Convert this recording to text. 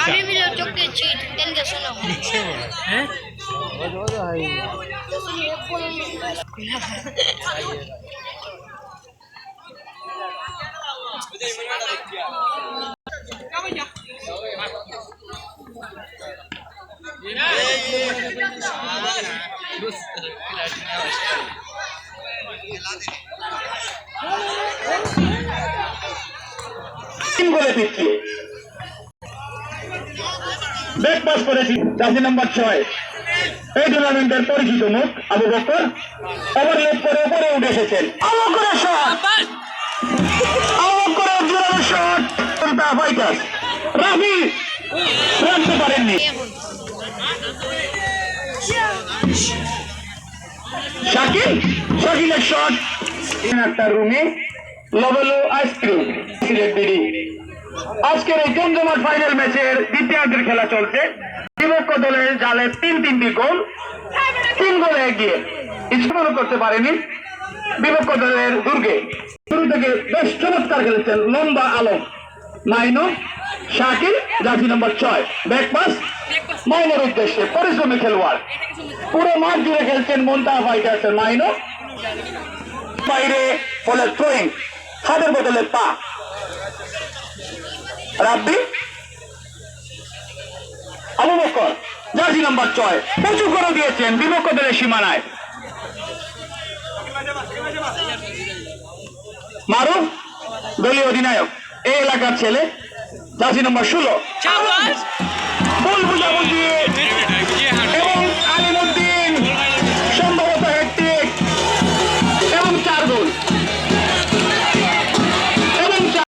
আমি video চোখে cheat den ke suno हैं বলে দিচ্ছি ব্রেকফাস্ট করেছি জার্সি নাম্বার 6 এই টুর্নামেন্টের পরিচিত মুখ আবু বকর ওভারলেপ করে উপরে উঠে এসেছেন আবু বকরের শট আবু বকরের জোরালো শট ফাইটার্স রাফি রাখতে পারেননি শাকিলের শট একটা রুমে লবেলো আইসক্রিম সিলেট বিডি আজকের এই জমজমাট ফাইনাল ম্যাচের দ্বিতীয়ার্ধের খেলা চলছে বিপক্ষ দলের জালে তিনটি গোল 3 গোলে এগিয়ে স্কোর করতে পারেনি বিপক্ষ দলের দুর্গে শুরু থেকে বেশ চমৎকার খেলেছেন লম্বা আলম মাইনো শাকিল জার্সি নাম্বার 6 ব্যাকপাস মাইনের উদ্দেশ্যে পরিশ্রমী খেলোয়াড় পুরো মাঠ জুড়ে খেলছেন মন্তাহা ফাইটার্সের মাইনো বাইরে ফলে থ্রোয়িং হাতের বদলে পা রাব্বি আবু বকর জার্সি নাম্বার 6 উঁচু করে দিয়েছেন বিপক্ষ দলের সীমানায় মারুফ দলীয় অধিনায়ক এই এলাকার ছেলে জার্সি নাম্বার 16 ফুল বুঝাবুঝি